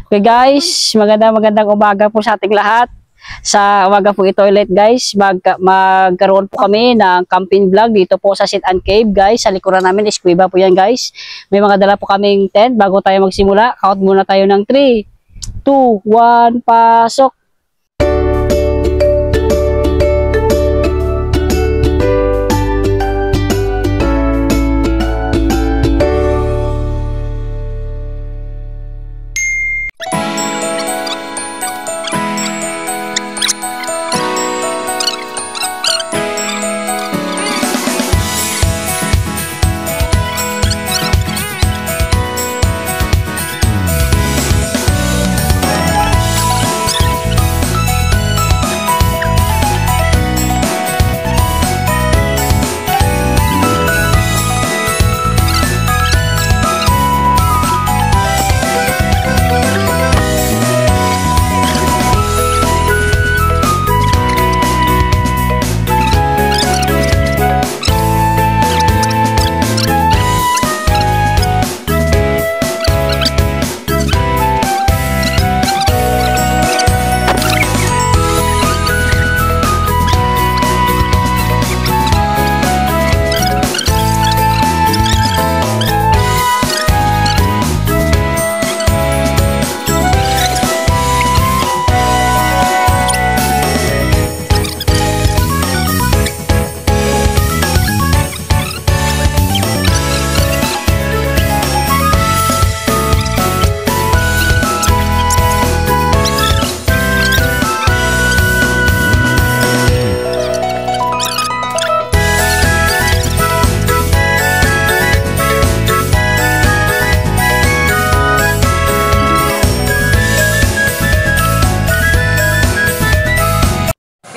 Okay guys, magandang umaga po sa ating lahat. Sa umaga po ito ulit guys, magkaroon po kami ng camping vlog dito po sa Sit and Cave guys. Sa likuran namin, Esquiva po yan guys. May mga dala po kaming tent bago tayo magsimula. Count muna tayo ng 3, 2, 1, pasok!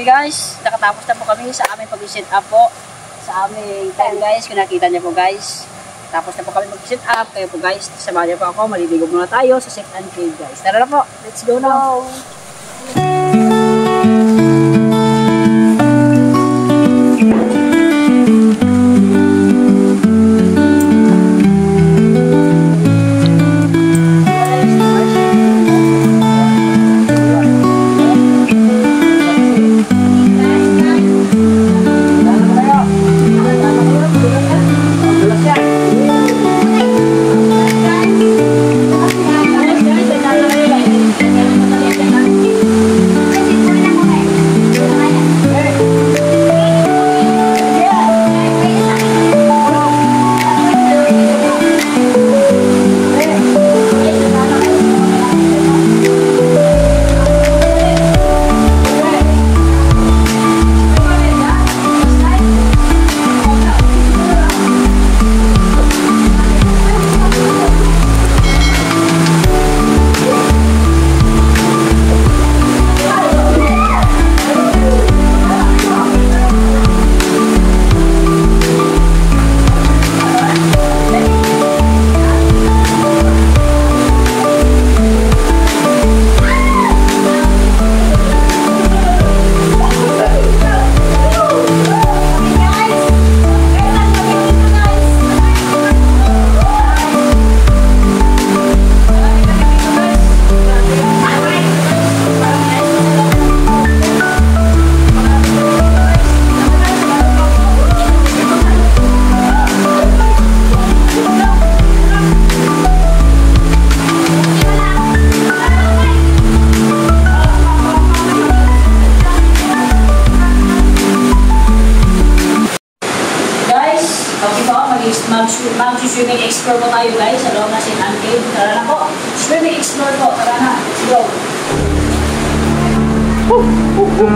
Okay guys, nakatapos na po kami sa aming pag-set up po sa aming tent guys. Kung nakita niyo po guys, tapos na po kami mag-set up. Kayo po guys, samahan niyo po ako. Maliligo muna tayo sa Sit and Cave guys. Tara na po, let's go now! Mag-swimming explore po tayo guys sa loob na Sit and Cave. Tara na po, swimming explore po. Tara na, let's go! Swimming explore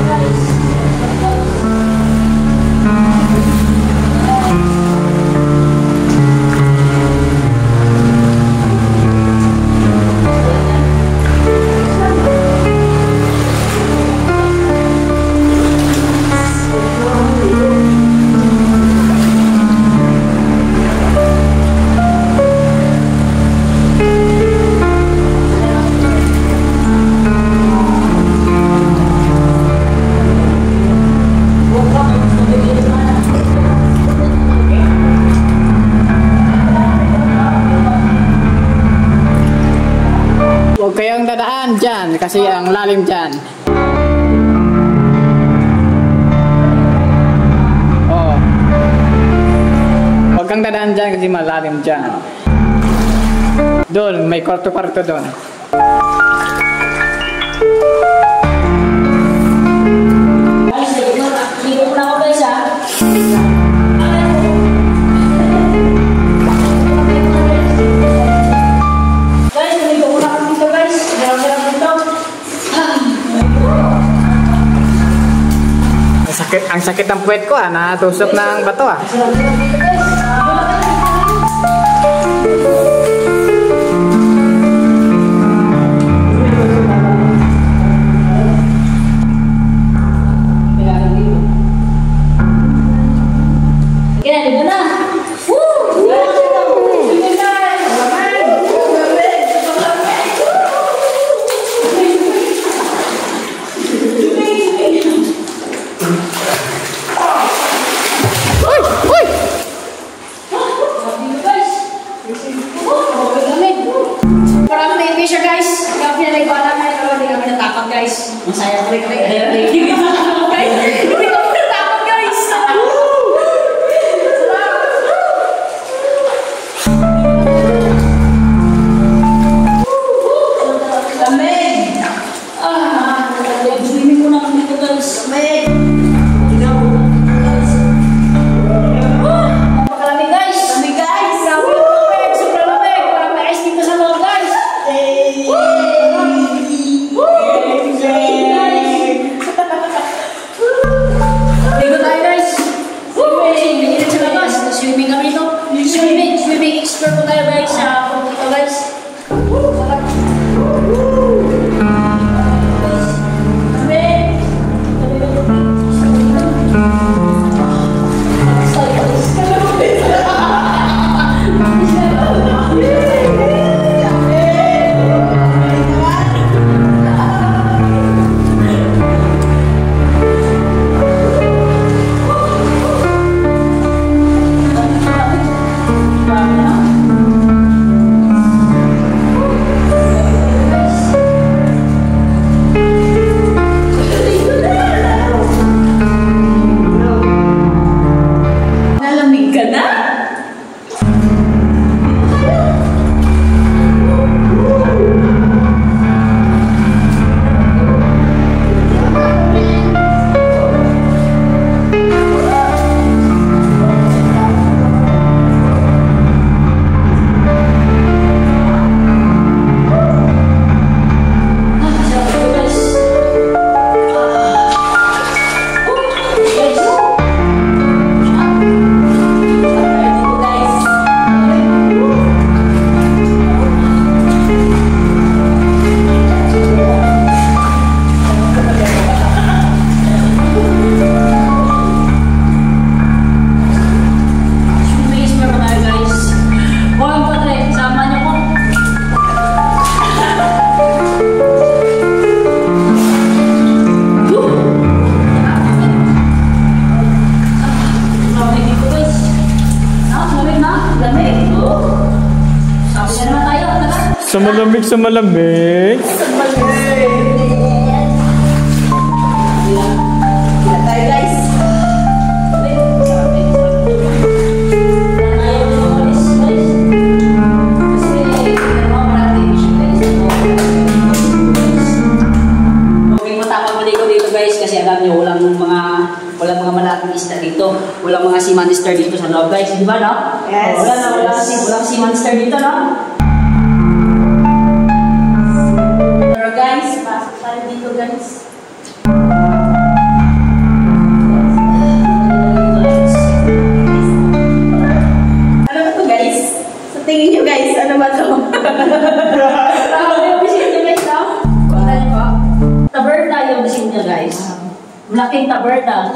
guys. kasi ang lalim dyan. Oo. Huwag kang dadaan dyan kasi malalim dyan. Doon, may kwarto-kwarto doon. Guys, dito na ako guys ha. Ang sakit ng puwet ko natusok ng bato Kaya dito na. Masaya ko rin guys. Hindi ko natakot guys. Lamig. Swimming ko na kami dito guys. Lamig. Napakalamig guys. Lamig guys. Sobrang lamig. Parang may ice dito sa loob guys. Swimming kami ito. Swimming expert po tayo guys sa ito guys. Sa malamig, sa malamig. Tayo guys. Kasi alam niyo walang mga malaking isda dito, walang mga sea monster dito sa loob guys, di ba no? Yes. Walang sea monster dito no? Pero guys, pasok tayo dito guys. Ano ba to guys? Sa tingin nyo guys, ano ba to? Taberna yung bisin niya guys. Malaking taberna.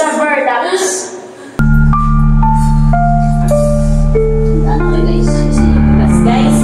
Taberna. Ano guys? Guys.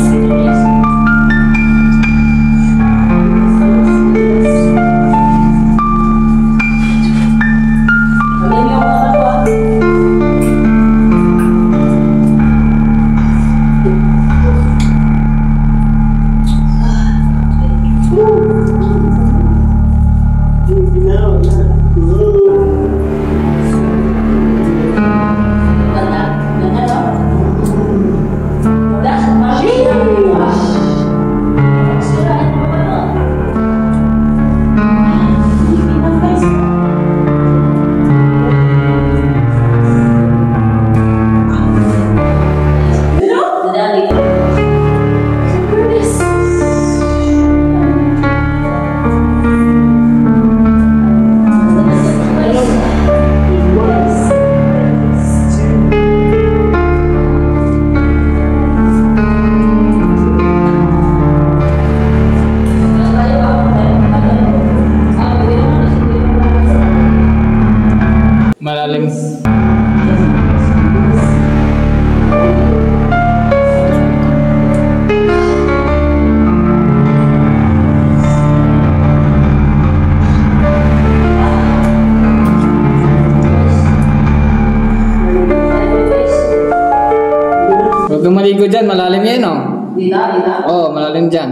malalim. Huwag kang maligo dyan, malalim yan, oh. Dito. Oo, malalim dyan.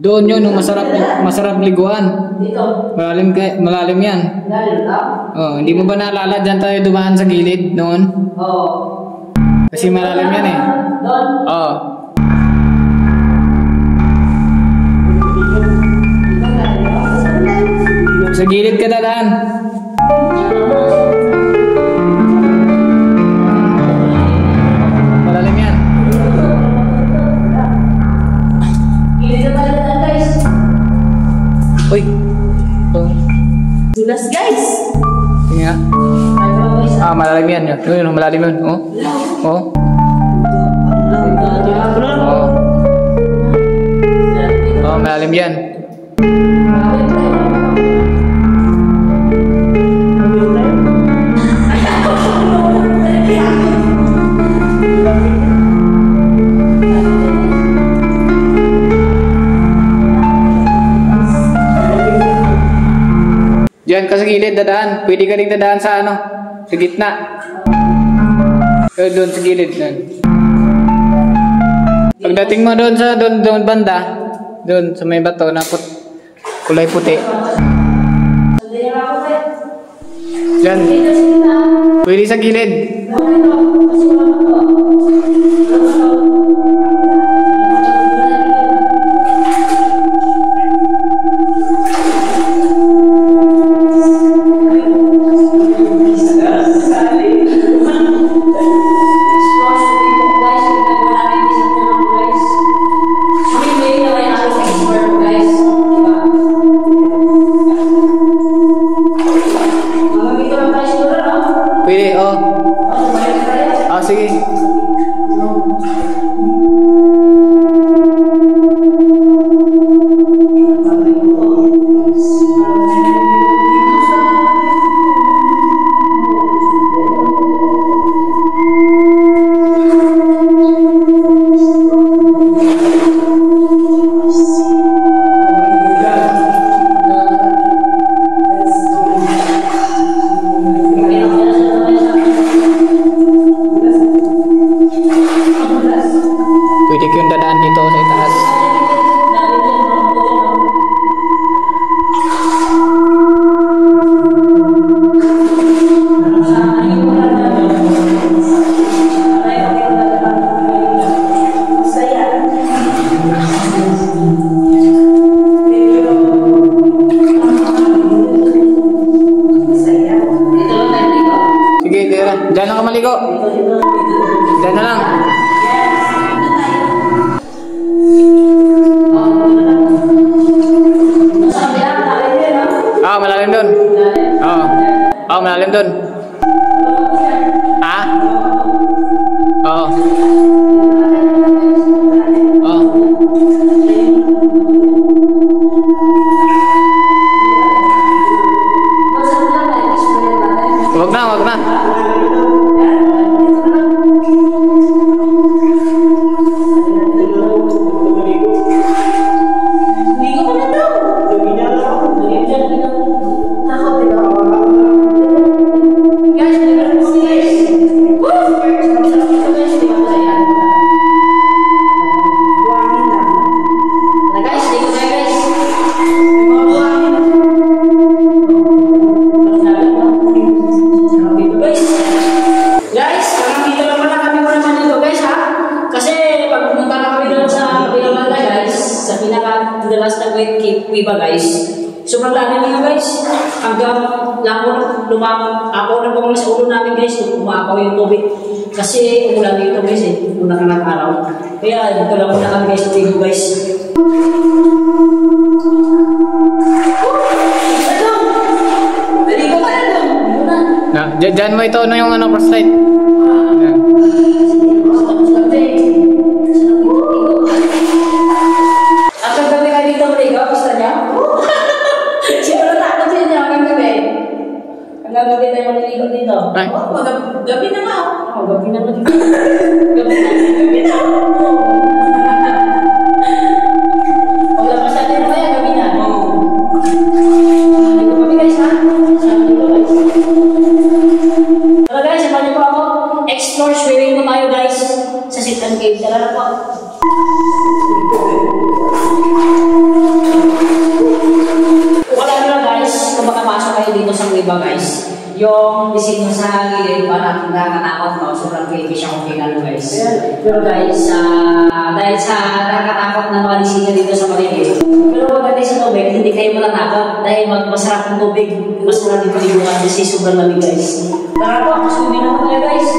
Doon yun, yung masarap liguan. Dito. Malalim yan. Lalim ka? Oh, hindi mo ba naalala dyan tayo dumaan sa gilid noon? Oo. Kasi malalim yan eh. Doon. Oo. Sa gilid ka dadaan. Malalim yan. Gilid na tayo na guys. Uy. Oh. Dulas guys. Tingnan nga. Ah, malalim yan. Yun, malalim yun. Oh. Oh. Oh. Oh, malalim yan. Diyan ka sa gilid dadaan. Pwede ka rin dadaan sa ano? Sa gitna. Doon sa gilid. Doon. Pagdating mo doon sa doon banda, doon sa may bato na kulay puti. Diyan. Pwede sa gilid. Pwede, oh. Ah, sige. Pwede ko yung dadaan dito sa itaas. Sige, tira. Diyan lang ka maligo. Diyan na lang. Ah, malalim doon. Oo. Oo, malalim doon. Ah? Oo. Oo. Wag na, wag na. Iba guys, sobrang dami nyo guys, hanggang lumapaw na po sa ulo namin guys, lumapaw yung tubig kasi umulan dito guys una ka ng araw, kaya dito lang muna kami guys, tigo guys. Na, dyan mo ito ano yung ano flashlight. Hanggang gabi tayo maliligo dito. Ay. Oh, gabi na nga. Oh, gabi na maliligo. Gabi na. Paglabas natin na kaya, gabi na. Dito kami guys ha. Sabi ko guys. Tara guys, samahan niyo po ako. Explore swimming po tayo guys. Sa Sit and Cave. Tara na po. Wala na guys, kung makapasok kayo dito sa iba guys, yung disenyo sa gilid, parang nakakatakot no, sobrang creepy siya kung tingnan guys. Pero guys, dahil sa nakakatakot na mga disenyo dito sa Marikina, pero huwag natin sa tubig, hindi kayo matatakot dahil masarap ng tubig, masarap yung paliguan kasi sobrang lamig guys. Tara po, swimming na po tayo guys.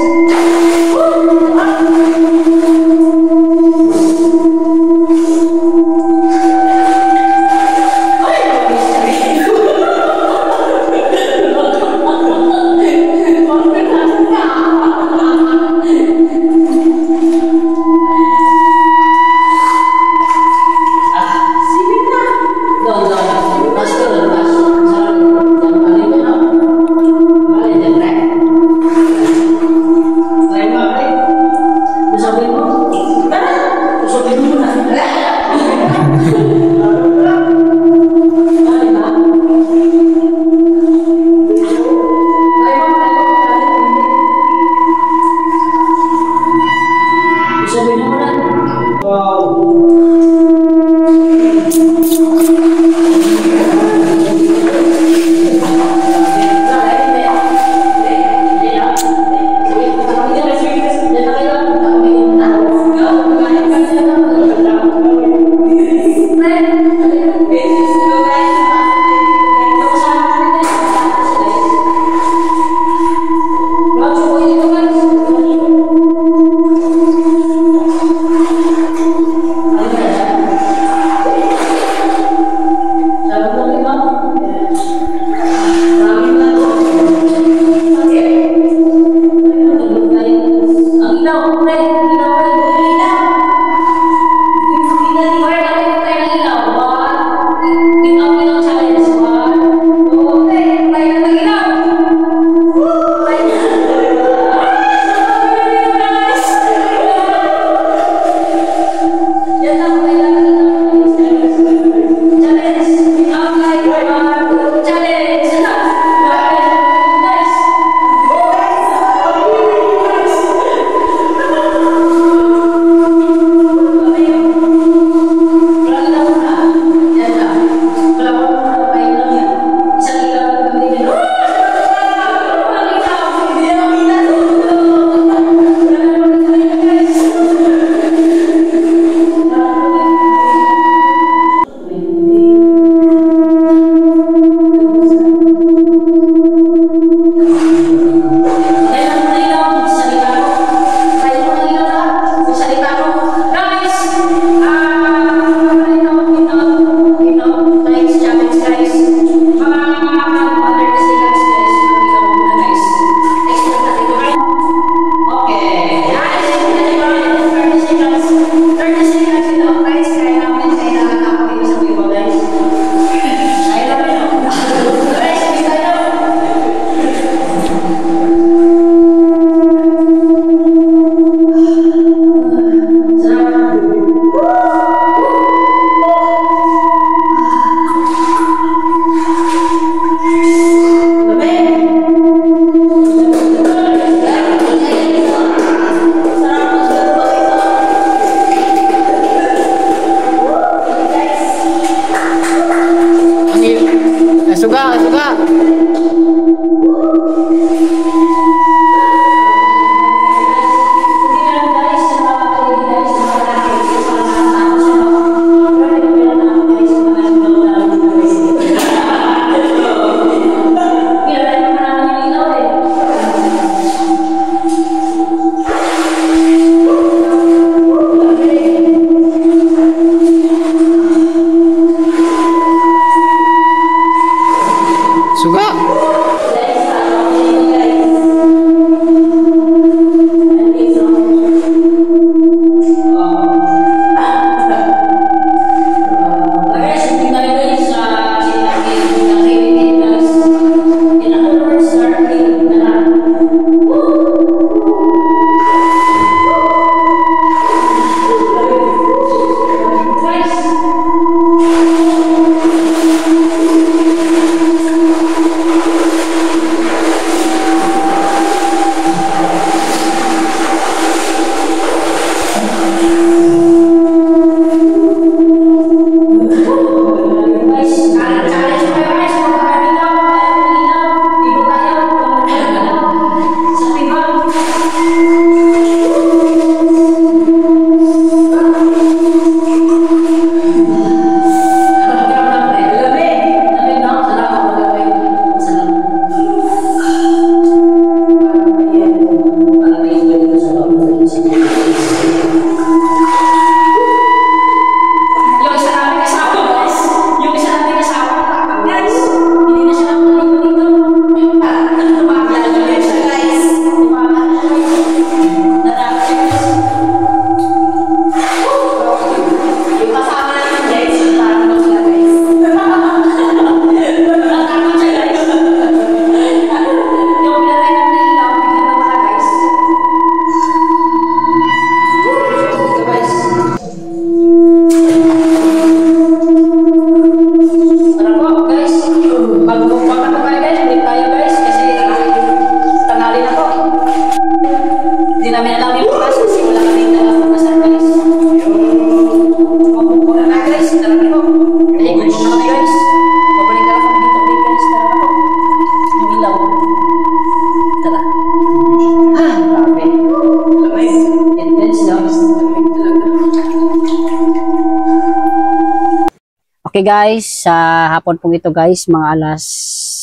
Okay guys, sa hapon po ito guys, mga alas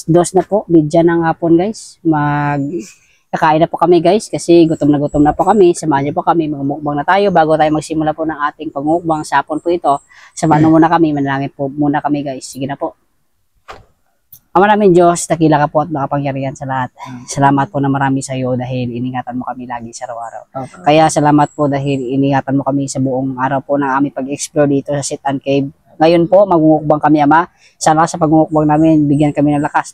2 na po, bidya ng hapon guys. Kakain na po kami guys kasi gutom na po kami. Samahan niyo po kami, magmukbang na tayo bago tayo magsimula po ng ating pagmukbang sa hapon po ito. Samahan muna kami, manalangin po muna kami guys. Sige na po. Ama namin Diyos, dakila ka po at makapangyarihan sa lahat. Salamat po na marami sa iyo dahil iningatan mo kami lagi sa araw-araw. Kaya salamat po dahil iningatan mo kami sa buong araw po ng aming pag-explore dito sa Sit and Cave. Ngayon po, magmumukbang kami, Ama. Sana sa pagmumukbang namin, bigyan kami ng lakas,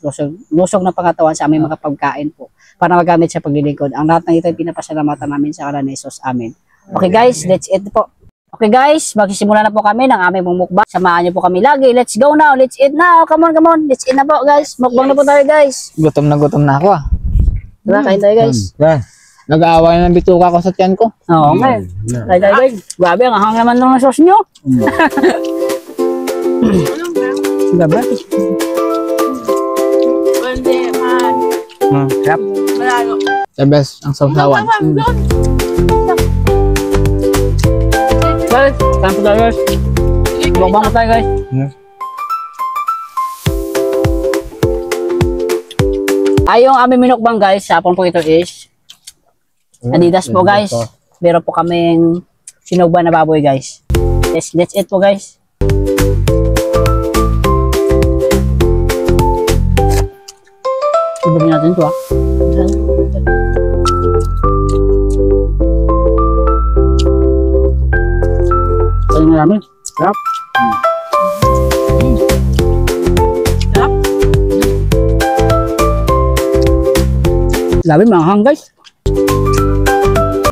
lusog ng pangatawan sa aming mga pagkain po para magamit sa paglilingkod. Ang lahat ng ito ay pinapasalamatan namin sa ngalan ni Jesus. Amen. Okay guys, let's eat po. Okay guys, magsisimula na po kami ng aming mukbang. Samahan niyo po kami lagi. Let's go now. Let's eat now. Come on. Let's eat na po guys. Mukbang na po tayo guys. Gutom na ako ah. Tara, kain tayo guys. Nag-aaway na ng bituka ko sa tiyan ko. Oo, okay. Kain tayo guys. Grabe, ang ahang naman ng sauce nyo. Gabat. Hindi, man. Sarap. Malalo. The best ang sausawan. Guys, kain po tayo guys. Mukbang po tayo guys. Ay, yung aming minukbang guys, sapon po ito is Adidas po guys. Meron po kaming sinugba na baboy guys. Yes, let's eat po guys. Ibigin natin ito ah. Kaya nga namin. Sarap. Sarap. Labi manghang guys.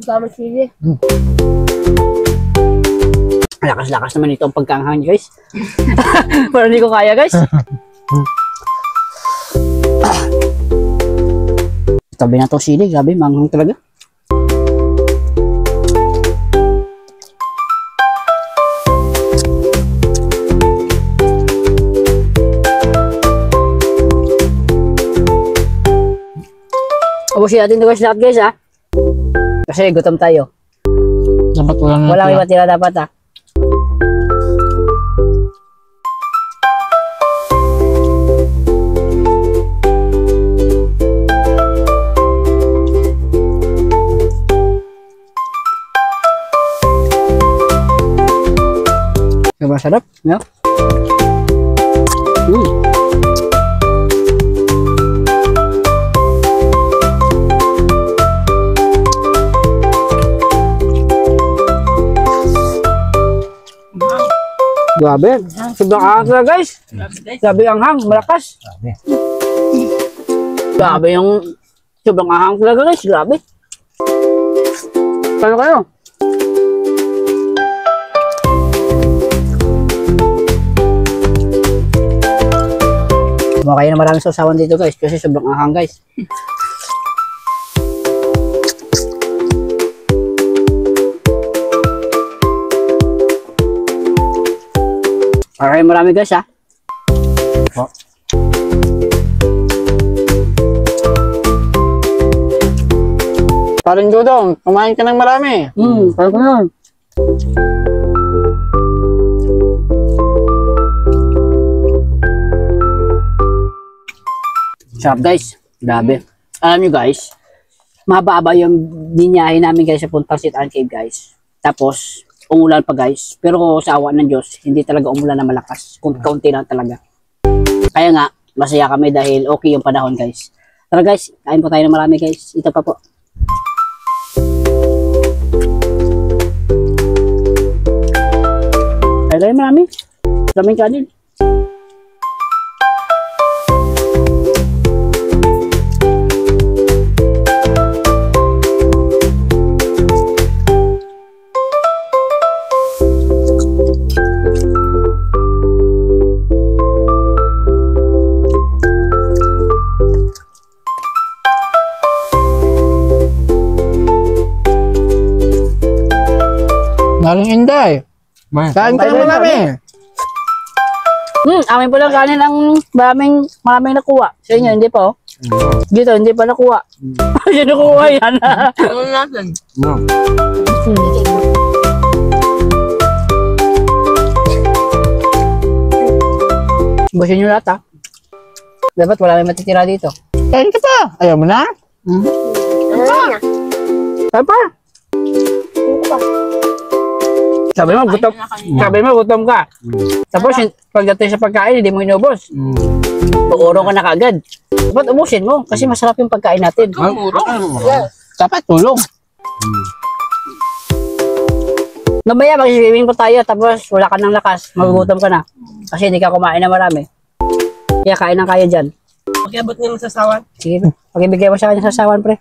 Gawin sili. Lakas-lakas naman ito ang pagkanghang guys. Parang hindi ko kaya guys. Tabi na to sili, grabe, manghang talaga. Ubusin natin ito guys lahat guys ha. Kasi gutom tayo. Dapat Walang iba tira dapat ha. Sobrang sarap, no? Grabe, sobrang angas na guys. Grabe ang hang, malakas. Grabe yung sobrang ahang talaga guys. Grabe. Kalo kayo. Kumakain na maraming sausawan dito guys kasi sobrang ahang guys. Alright, marami guys ha. Oh. Parang Dudong, kumain ka ng marami. Parang ko yun. Sarap guys. Grabe. Alam nyo guys, mahaba yung binyahe namin guys sa puntang Sit and Cave guys. Tapos, umulan pa guys. Pero sa awa ng Diyos, hindi talaga umulan na malakas. Kaunti lang talaga. Kaya nga, masaya kami dahil okay yung panahon guys. Tara guys, kain po tayo ng marami guys. Ito pa po. Kain tayo marami. Maraming kanin. Maring Inday. Kain ka ng marami. Amin po lang kanin ang maraming nakuha. Sa inyo, hindi pa oh. Dito, hindi pa nakuha. Hindi nakuha yan. Ano natin? Busin nyo lahat ha. Dapat wala may matitira dito. Kain ka pa. Ayaw mo na? Kain pa. Sabi mo, gutom ka. Tapos, pagdating sa pagkain, hindi mo inubos. Tuuro ka na kagad. Dapat ubusin mo, kasi masarap yung pagkain natin. Dapat tulong. Mamaya, mag-swimming po tayo, tapos wala ka ng lakas, magugutom ka na. Kasi hindi ka kumain na marami. Kaya kain ng kaya dyan. Pakiabot niyo sa sawan. Sige, pag-ibigay mo sa kanya sa sawan, pre.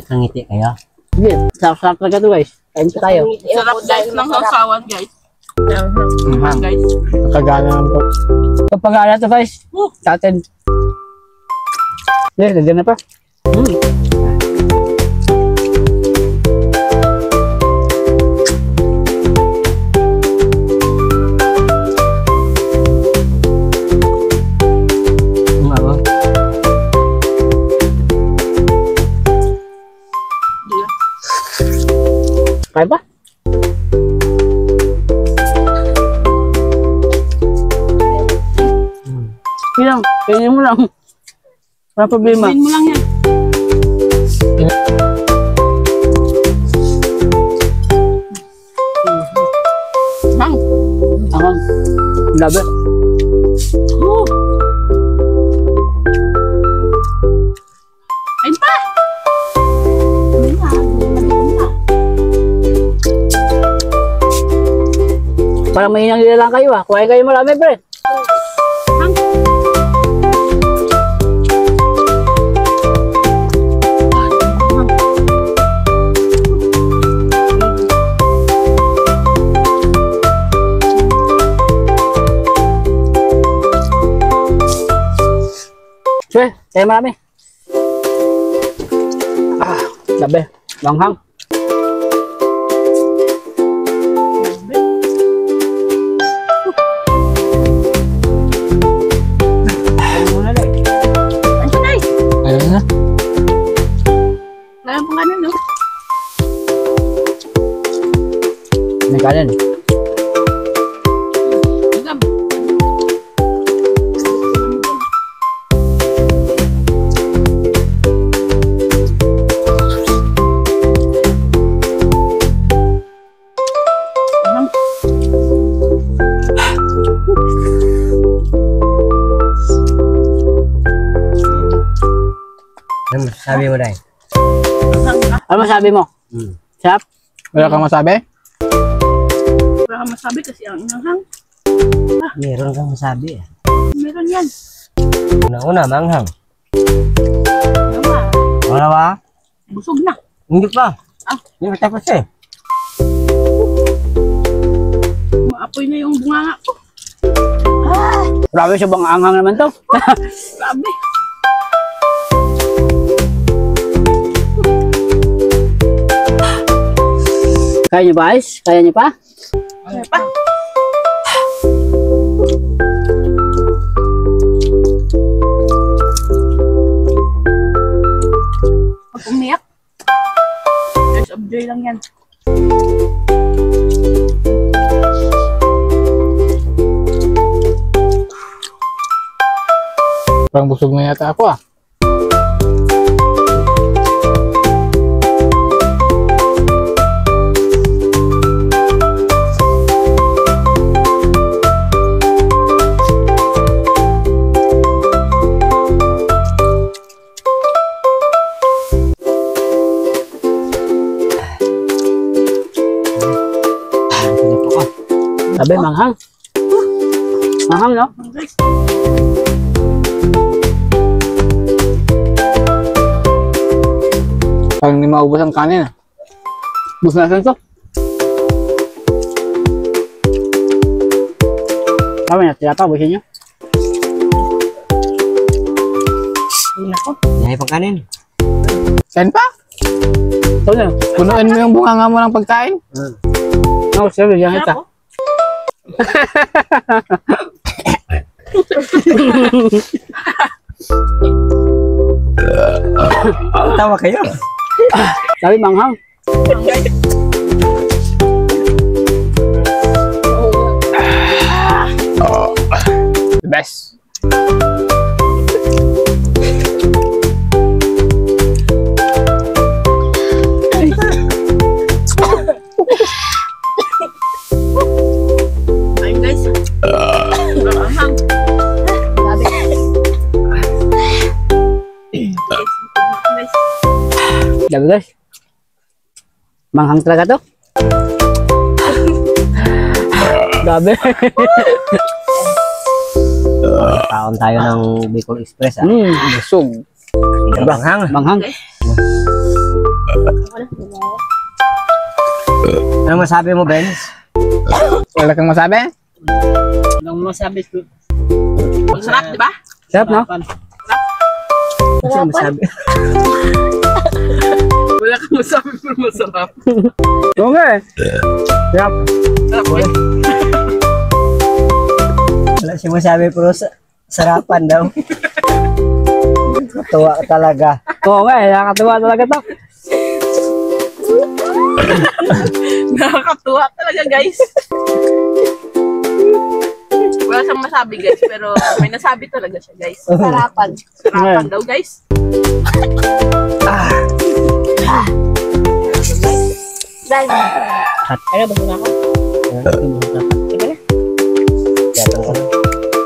Nakangiti kaya? Sige, sarap talaga to guys. Kain po tayo. Sarap guys ng sawan guys. Guys. Nakagana lang po. Kapag ala to guys, sa atin. Sige, nandiyan na pa. Kain pa? Bilang, kainin mo lang. Walang problema. Kainin mo lang yan. Bang. Angang. Grabe. Kain pa. Parang mahinang nila lang kayo ah. Kuhain kayo marami, pre. Pre, kayo marami. Grabe. Langhang. Ayaw na. Wala pong ano, no? May kanin. Gam. Ano sabi mo dahil? Ano masabi mo? Sarap? Wala kang masabi? Wala kang masabi kasi ang inanghang. Meron kang masabi eh. Meron yan. Una-una, manghang. Dalawa. Wala ba? Busog na. Hindi pa. Hindi pa tapos eh. Maapoy na yung bunganga ko. Grabe siya bang anghang naman to. Grabe. Kaya niyo ba guys? Kaya niyo pa? Ano pa? Pag umiyak. Tears of joy lang yan. Parang busog na yata ako ah. Sabi, manghang. Manghang, no? Parang hindi maubos ang kanin ah. Bus na to. Sabi na, tira pa, busin niyo. Yahay pang kanin. Kain pa? Ito na. Punuin mo yung bunganga mo ng pagkain. No, sabi, yan ito. Tawa kayo. Sabi, manghang. The best. Ayun guys. Anghang. Grabe. Guys. Sabi guys. Manghang talaga to. Grabe. Taon tayo ng Bicol Express ah. Busog. Manghang. Manghang. Ano masabi mo, Benz? Wala kang masabi? Anong masabi ko? Masarap, di ba? Sarap, no? Ano masabi? Wala kang masabi pero masarap. Oo nga eh. Sarap. Sarap eh. Wala siya masabi pero sarapan daw. Tuwa talaga. Oo nga eh. Nakakatuwa talaga to. Nakakatuwa talaga guys. Wala siyang masabi guys, pero may nasabi talaga siya guys. Sarapan. Sarapan daw guys. Dahil. Ano ba na ako?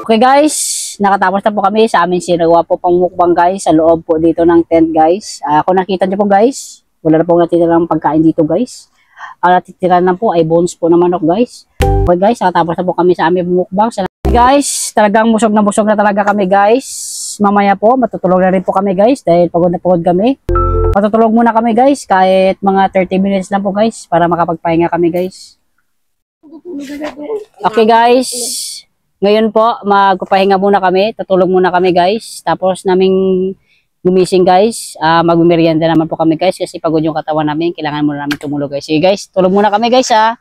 Okay guys, nakatapos na po kami sa aming sinagawa po pang mukbang guys sa loob po dito ng tent guys. Kung nakita niyo po guys, wala na pong natitira ng pagkain dito guys. Ang natitira na po ay bones po ng manok guys. Okay guys, nakatapos na po kami sa aming mukbang. Guys, talagang busog na talaga kami guys. Mamaya po, matutulog na rin po kami guys dahil pagod na pagod kami. Matutulog muna kami guys kahit mga 30 minutes lang po guys para makapagpahinga kami guys. Okay guys, ngayon po magpapahinga muna kami, tutulog muna kami guys. Tapos naming gumising guys, magmerienda naman po kami guys kasi pagod yung katawan namin, kailangan muna namin tumulog guys. Sige guys, tulog muna kami guys ha.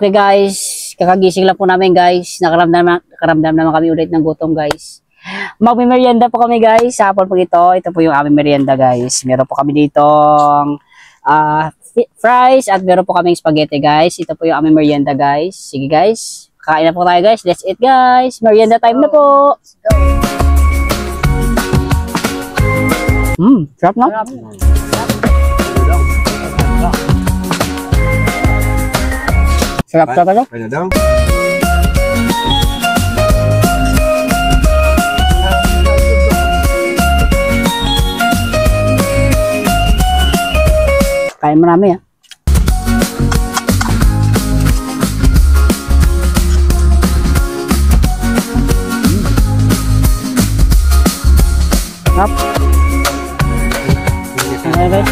Okay guys, kakagising lang po namin guys. Nakaramdam naman kami ulit ng gutom guys. Magme-merienda po kami guys. Sa hapon po ito. Ito po yung aming merienda guys. Meron po kami dito fries at meron po kaming spaghetti guys. Ito po yung aming merienda guys. Sige guys. Kain na po tayo guys. Let's eat guys. Merienda time na po. Sarap na. Sarap talaga. Kaya daw. Kain marami ah. Sarap. Okay guys.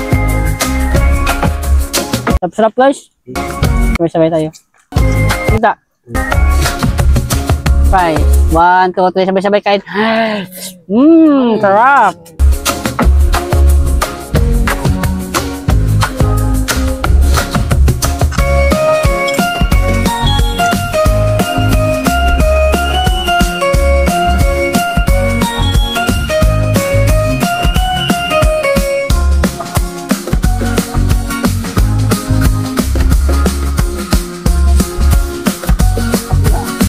Sarap guys. Sabay-sabay tayo. Kita. 5, 1, 2, 3, sabay-sabay kain. Sarap.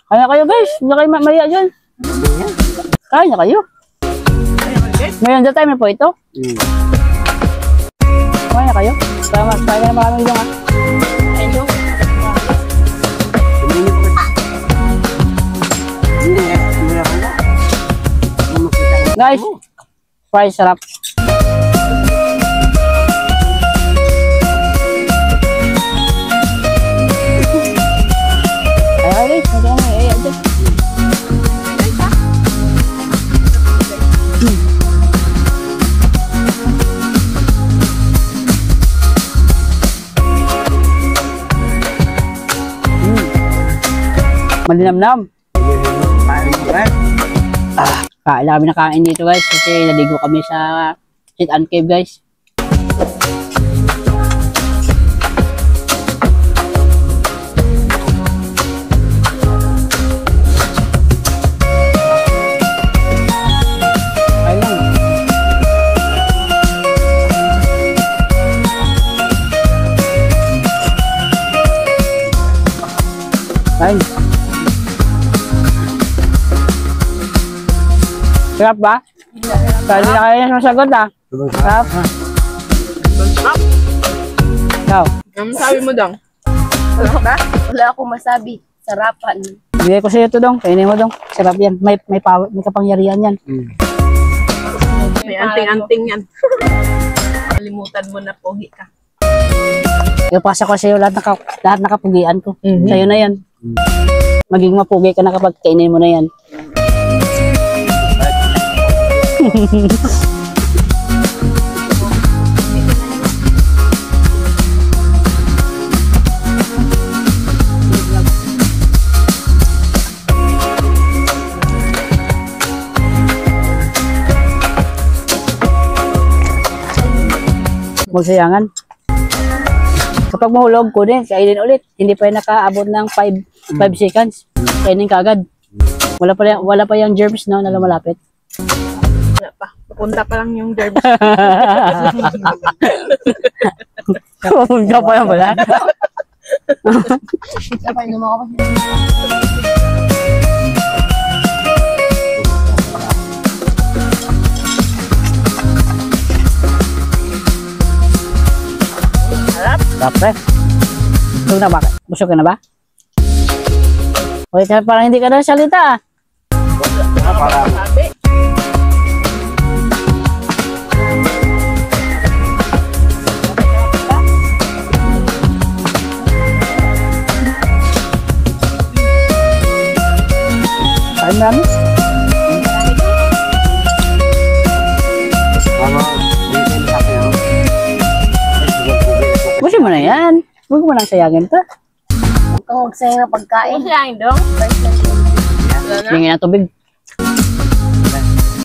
Kaya kayo guys, hindi kayo maya dyan. Kaya kayo. Merienda time na po ito. Kaya kayo. Kaya na maraming ilong ha. Guys, fries sarap. Malinamnam. Kain kami na kain dito guys kasi naligo kami sa Sit and Cave guys. Kain lang. Kain. Sarap ba? Kaya hindi na kayo masagot ah. Sarap. Stop. Ikaw. Ano sabi mo dong? Sarap ba? Wala akong masabi. Sarapan. Bigay ko sa iyo to dong. Kainin mo dong. Sarap yan. May power, may kapangyarihan yan. May anting-anting yan. Kalimutan mo na pogi ka. Ipasa ko sa iyo lahat nakapugian ko. Sa'yo na yan. Maging mapugi ka na kapag kainin mo na yan. Magsayangan. Kapag mahulog, kunin, kainin ulit. Hindi pa yung nakaabot ng 5 seconds. Kainin ka agad. Wala pa yung germs no, na lumalapit. Wala pa. Pupunta pa lang yung derby. Pupunta pa yan wala. Sabay naman ako. Sarap pre. Busog na ba? Busog ka na ba? Uy, parang hindi ka na salita ah. Sabi. Kain marami. Busin mo na yan. Huwag mo nang sayangin to. Huwag kang magsayang ng pagkain. Ano siya dong? Wala na? Hingin na tubig.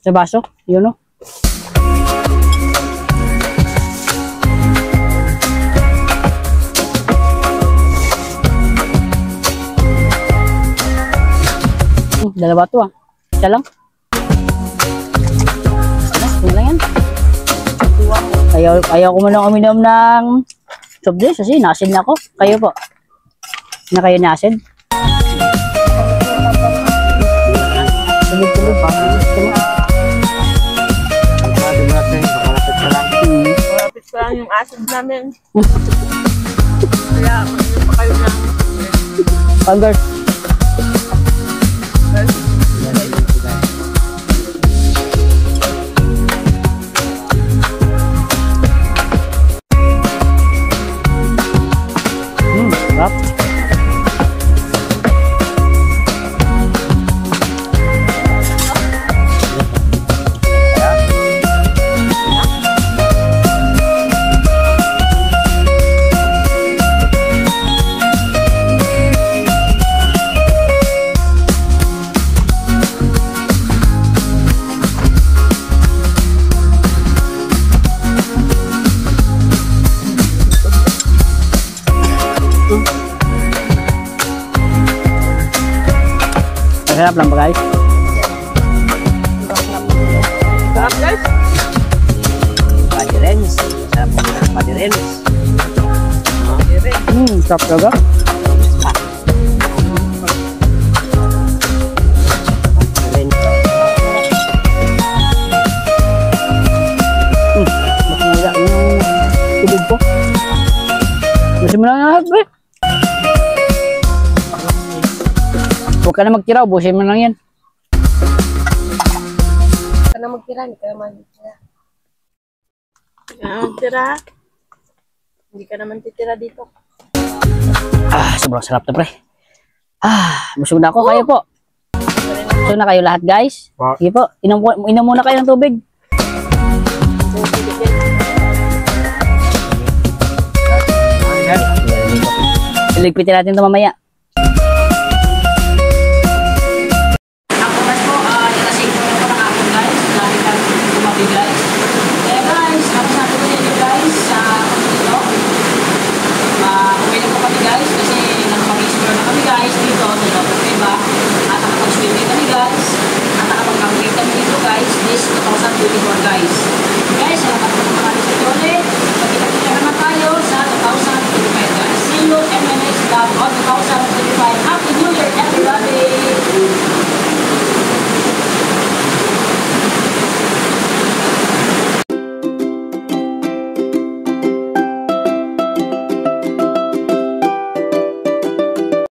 Sa baso. Yun o. Dalawa to ah. Isa lang. Ano lang yan? Ayaw ko man uminom ng soft drinks kasi nasid na ako. Kayo po. Na kayo nasid? Tulog pa. Malapit pa lang yung acid namin. Kaya, mag-inom pa kayo ng... Convert. Sarap. Masarap lang ba guys? Sarap guys. Padirens. Sarap po na padirens. Sarap talaga. Padirens. Mas nila yung tubig ko. Kasi mo lang yung lahat eh. Huwag ka na magtira, ubusin mo lang yan. Huwag ka na magtira, hindi ka na magtira. Tira. Hindi ka naman titira dito. Sobrang sarap to pre. Busog na ako, kayo po. Busog na kayo lahat guys. Sige po, inom muna kayo ng tubig. Iligpitin natin ito mamaya.